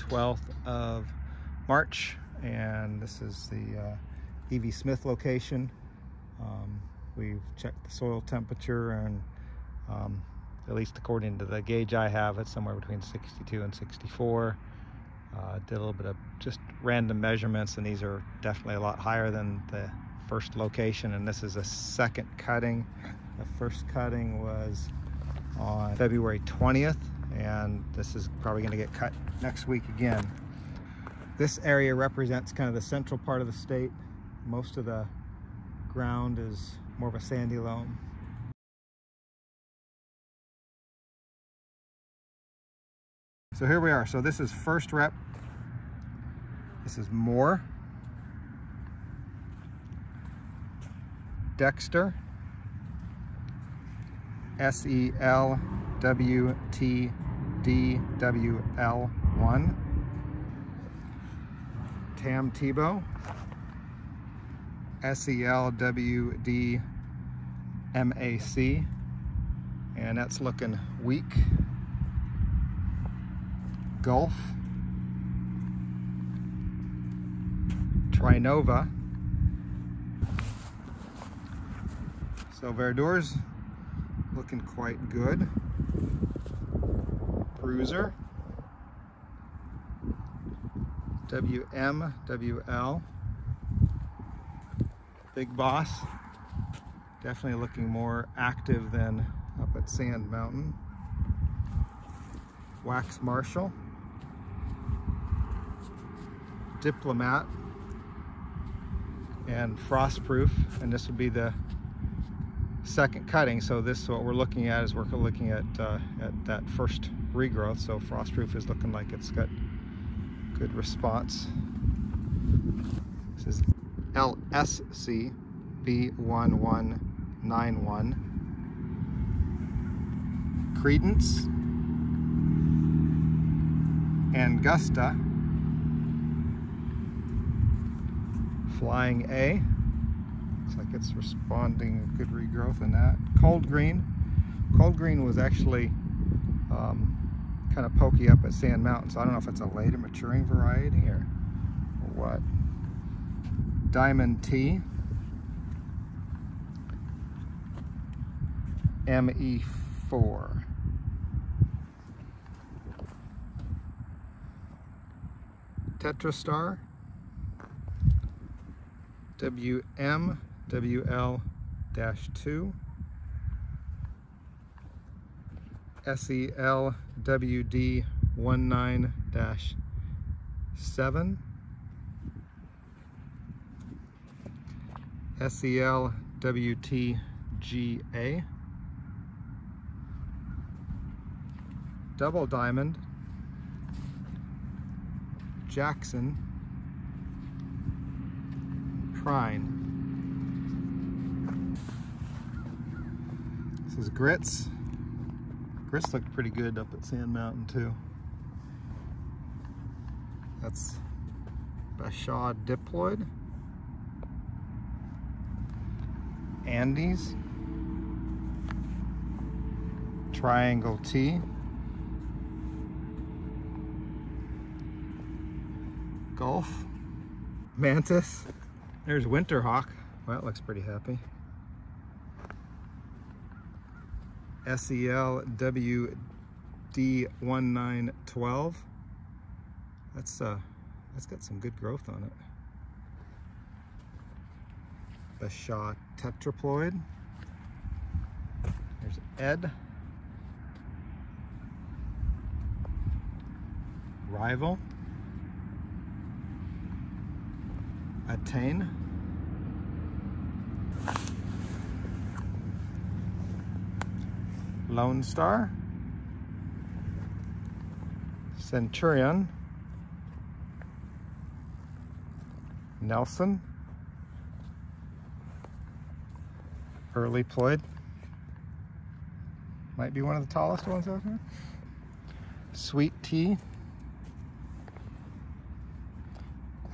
12th of March, and this is the E.V. Smith location. We've checked the soil temperature, and at least according to the gauge I have, it's somewhere between 62 and 64. Did a little bit of just random measurements, and these are definitely a lot higher than the first location, and this is a second cutting. The first cutting was on February 20th, and this is probably going to get cut next week again. This area represents kind of the central part of the state. Most of the ground is more of a sandy loam. So here we are. So this is first rep. This is Moore, Dexter, SELWTDWL1, Tam Tebow, SELWDMAC, and that's looking weak. Gulf, Trinova. So Verdure's looking quite good. Bruiser, WMWL, Big Boss, definitely looking more active than up at Sand Mountain. Wax Marshall, Diplomat, and FrostProof, and this would be the second cutting. So this, what we're looking at is we're looking at that first regrowth. So FrostProof is looking like it's got good response. This is LSC B1191, Credence, Angusta, Flying A. Looks like it's responding, good regrowth in that. Cold Green. Cold Green was actually kind of pokey up at Sand Mountain, so I don't know if it's a later maturing variety or what. Diamond T, ME4, Tetrastar, WMWL-2, SELWD19-7, SELWTGA, Double Diamond, Jackson, Prine. This is Grits. Grits look pretty good up at Sand Mountain too. That's Bashaw Diploid. Andes, Triangle T, Gulf, Mantis. There's Winterhawk. Well, that looks pretty happy. SELWD1912. That's got some good growth on it. Bashaw Tetraploid. There's Ed. Rival. Attain. Lone Star. Centurion. Nelson. Early Ploid. Might be one of the tallest ones out here. Sweet Tea.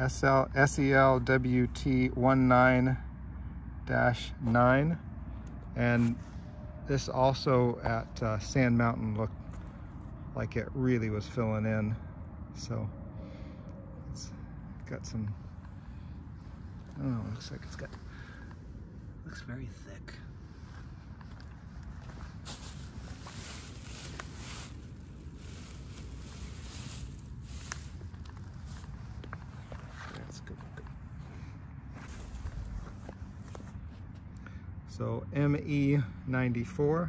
SELWT19-9, and this also at Sand Mountain looked like it really was filling in, so got some, I don't know, looks like it's got, looks very thick. That's good. So ME94,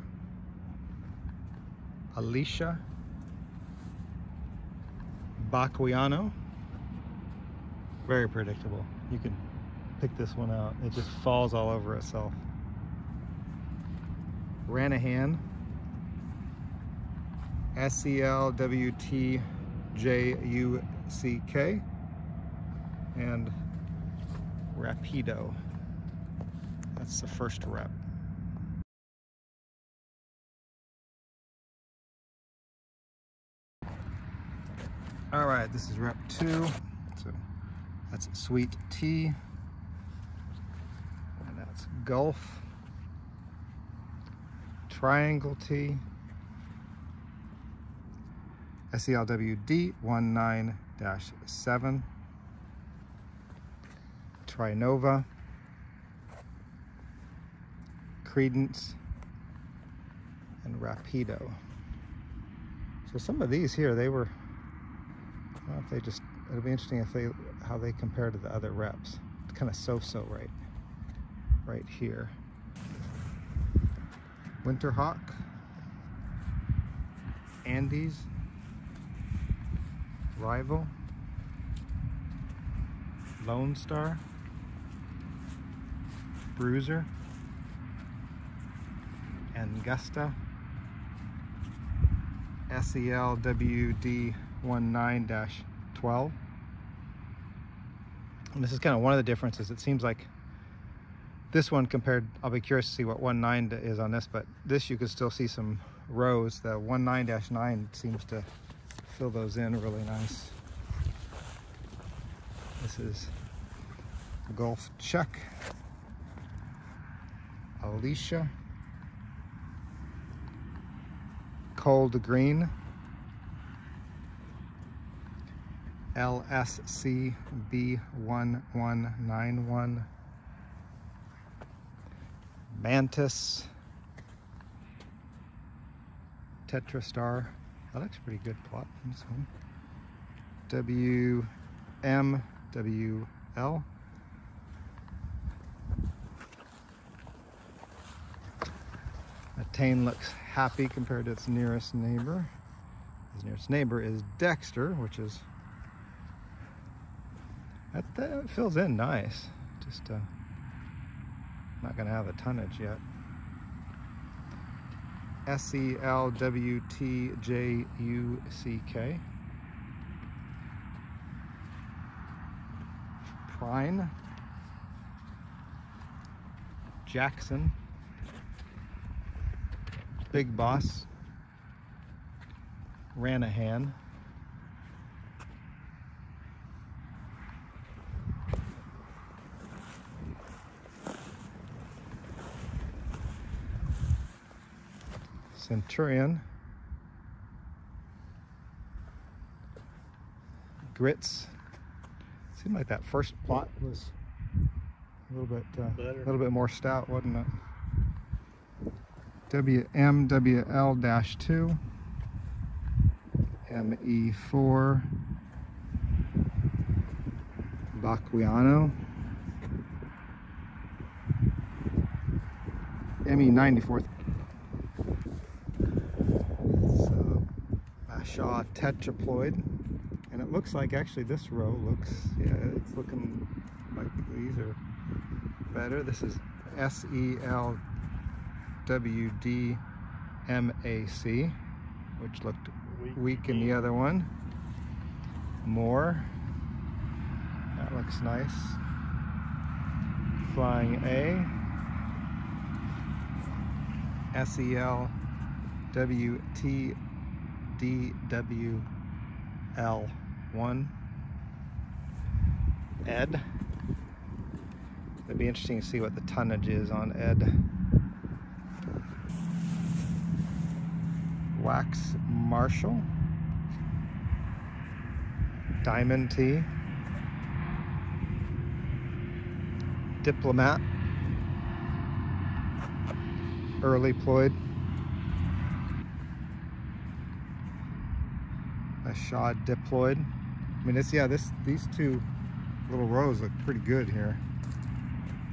Alicia, Baqueano. Very predictable. You can pick this one out. It just falls all over itself. Ranahan, SELWTJUCK, and Rapido. That's the first rep. All right, this is rep 2. So that's Sweet Tea, and that's Gulf, Triangle Tea, SELWD 19-7, Trinova, Credence, and Rapido. So some of these here, they were, I don't know if they just, it'll be interesting if they, how they compare to the other reps. It's kind of so-so right here. Winterhawk, Andes, Rival, Lone Star, Bruiser, Angusta, SELWD 19-12. And this is kind of one of the differences. It seems like this one compared, I'll be curious to see what 19 is on this, but this you can still see some rows. The 19-9 seems to fill those in really nice. This is Gulf Chuck, Alicia, Cold Green, LSCB1191, Mantis, Tetrastar. That looks pretty good plot from this one. WMWL. Attain looks happy compared to its nearest neighbor. His nearest neighbor is Dexter, which is, that fills in nice. Just not gonna have a tonnage yet. SELWTJUCK. Prine, Jackson, Big Boss, Ranahan, Centurion, Grits. Seemed like that first plot was a little bit more stout, wasn't it? WMWL-2, ME4, Baqueano, ME94. So, Shaw tetraploid. And it looks like actually this row looks, yeah, it's looking like these are better. This is SELWD-MAC, which looked weak in the other one. More. That looks nice. Flying A. SELWTDWL1. Ed. It'd be interesting to see what the tonnage is on Ed. Wax Marshall, Diamond Tea, Diplomat, early ploid, a shod diploid. I mean, these two little rows look pretty good here.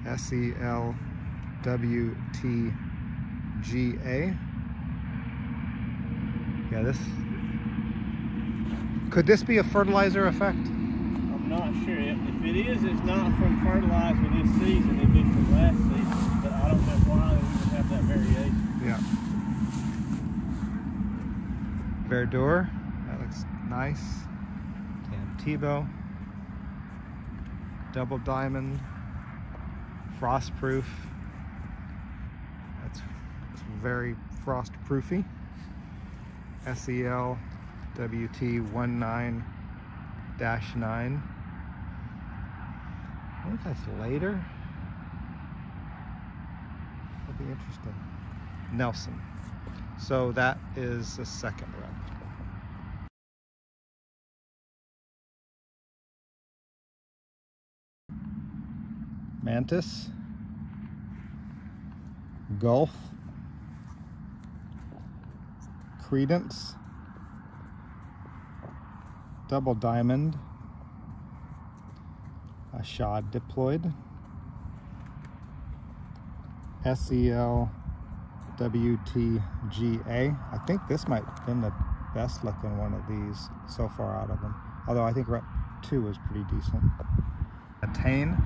SELWTGA. Yeah, could this be a fertilizer effect? I'm not sure. If it is, it's not from fertilizer this season. It'd be from last season, but I don't know why we would have that variation. Yeah. Verdure, that looks nice. Tebow, double diamond, FrostProof. That's very frost proofy. SEL WT19-9. I wonder if that's later. That'd be interesting. Nelson. So that is the second rep. Mantis, Gulf, Credence, double diamond, a shod diploid, SEL WTGA. I think this might have been the best looking one of these so far out of them, although I think rep 2 is pretty decent. Attain.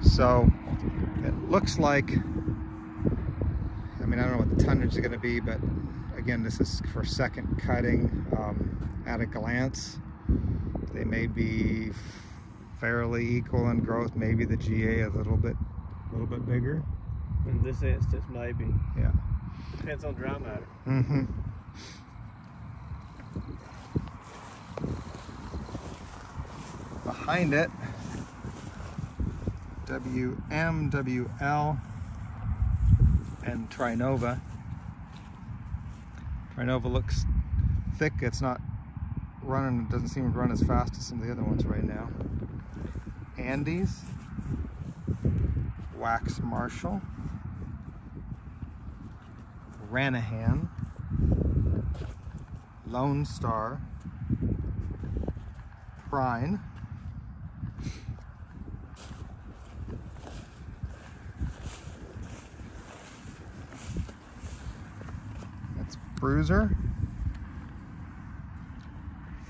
So it looks like, I mean, I don't know what the tonnage is going to be, but again, this is for second cutting. At a glance, they may be fairly equal in growth. Maybe the GA is a little bit bigger. In this instance, maybe. Yeah. Depends on dry matter. Mm-hmm. Behind it, WMWL and Trinova. Trinova looks thick. It's not running, it doesn't seem to run as fast as some of the other ones right now. Andes, Wax Marshall, Ranahan, Lone Star, Prine, that's Bruiser,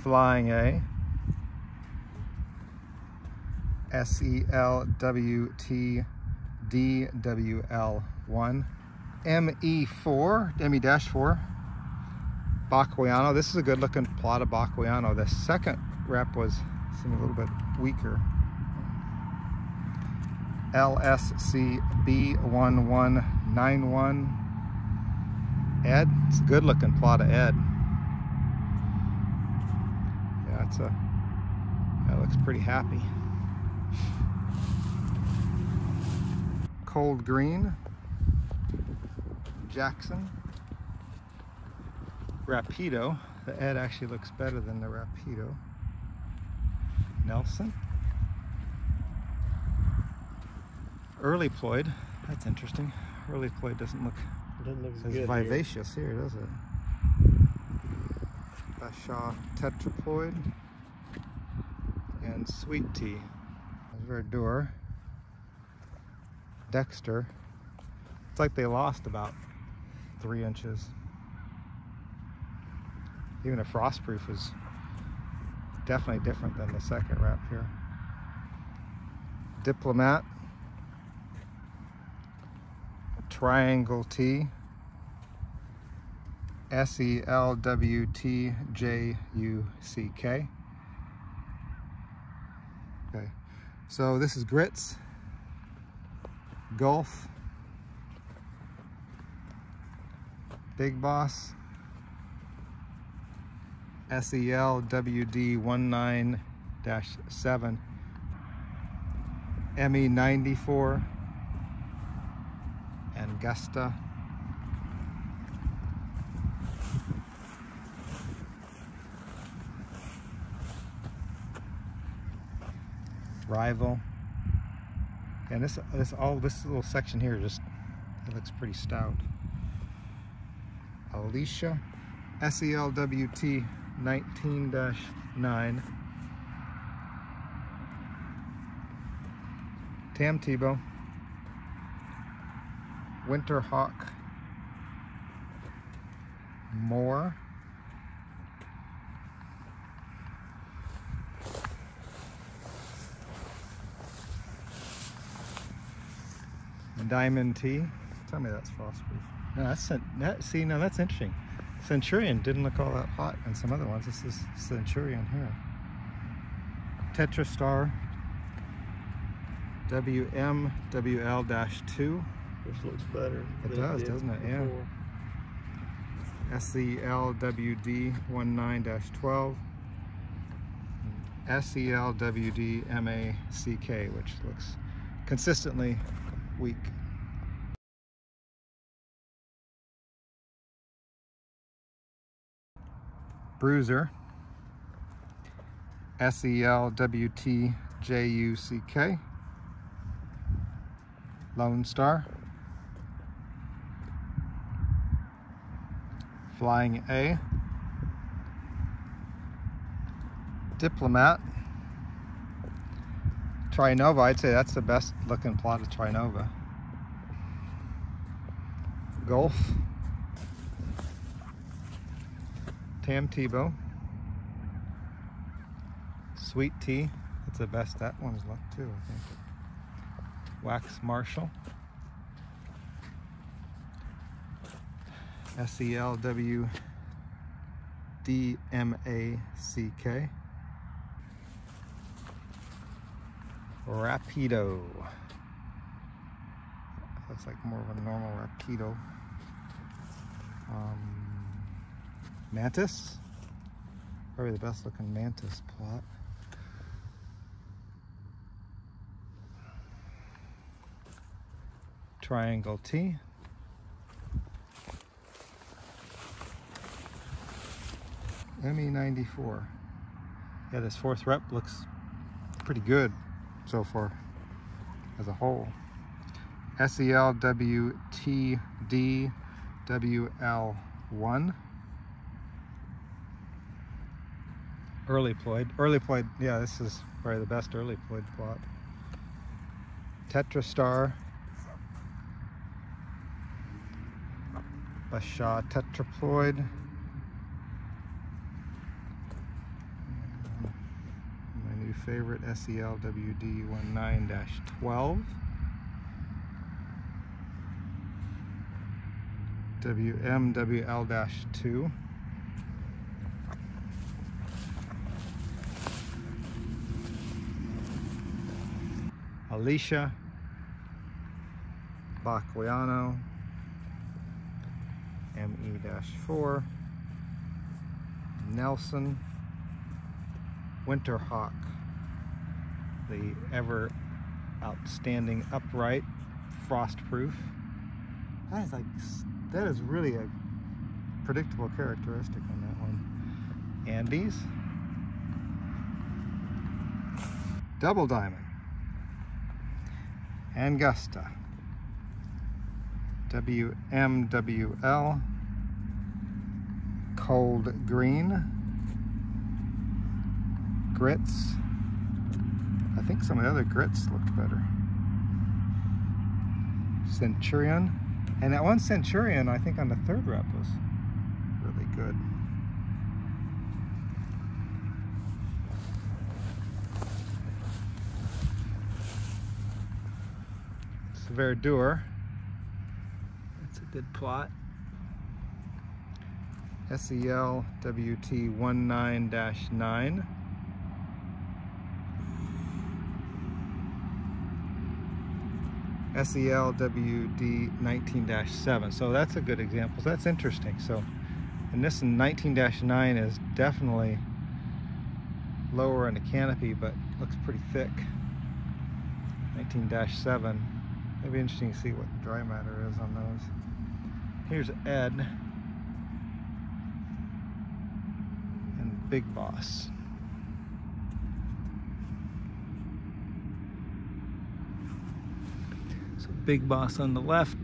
Flying A, SELWTDWL1, ME4, Baqueano. This is a good looking plot of Baqueano. The second rep seemed a little bit weaker. LSCB1191, Ed. It's a good looking plot of Ed. Yeah, that looks pretty happy. Cold Green, Jackson, Rapido. The Ed actually looks better than the Rapido. Nelson. Early ploid. That's interesting. Early ploid doesn't look as vivacious here, does it? Bashaw tetraploid and sweet tea. Verdure. Dexter. It's like they lost about 3 inches. Even a FrostProof is definitely different than the second wrap here. Diplomat, Triangle T, SELWTJUCK. Okay, so this is Grits, Gulf, Big Boss, SELWD19-7, ME94, and Gusta. Rival, And this little section here just, it looks pretty stout. Alicia, SELWT 19-9. Tam Tebow, Winter Hawk, Moore, Diamond Tea. Tell me that's FrostProof. No, now that's interesting. Centurion didn't look all that hot in some other ones. This is Centurion here. Tetrastar, WMWL-2. Which looks better. It does, doesn't it? Yeah. SELWD 19-12. SELWD MACK, which looks consistently weak. Bruiser, SELWTJUCK. Lone Star, Flying A, Diplomat, Trinova. I'd say that's the best looking plot of Trinova. Gulf, Tam Tebow, Sweet Tea. That's the best that one's looked too, I think. Wax Marshall, SELWDMACK, Rapido. Looks like more of a normal Rapido. Mantis, probably the best looking Mantis plot. Triangle T, ME94. Yeah, this fourth rep looks pretty good so far as a whole. SELWTDWL1. Early ploid, yeah, this is probably the best early ploid plot. Tetrastar, Bashaw tetraploid, my new favorite SELWD 19-12, WMWL-2, Alicia, Baqueano, ME-4, Nelson, Winter Hawk, the ever outstanding upright FrostProof. That is really a predictable characteristic on that one. Andes, Double Diamond, Angusta, WMWL, Cold Green, Grits. I think some of the other grits looked better. Centurion, and that one Centurion I think on the third rep was really good. It's Verdure. That's a good plot. SELWT 19-9. SELWD 19-7. So that's a good example. So that's interesting. So, and this 19-9 is definitely lower in the canopy, but looks pretty thick. 19-7. It'll be interesting to see what the dry matter is on those. Here's Ed and Big Boss. Big Boss on the left,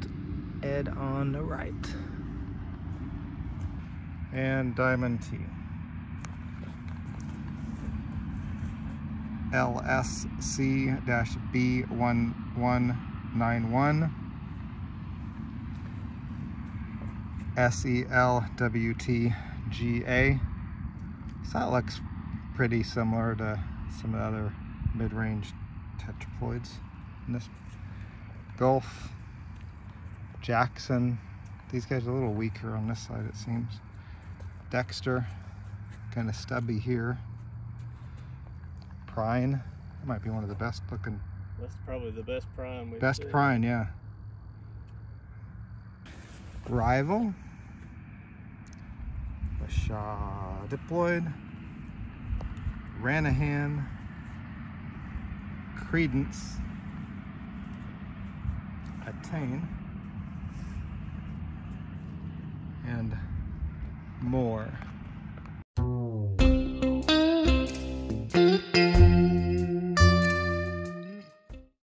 Ed on the right. And Diamond T. LSC-B1191 SELWTGA. So that looks pretty similar to some of the other mid-range tetraploids. And this Gulf, Jackson, these guys are a little weaker on this side it seems. Dexter, kind of stubby here. Prine, that might be one of the best looking. That's probably the best prime we've Best seen. Prine, yeah. Rival, a Shaw diploid, Ranahan, Credence, Attain, and more.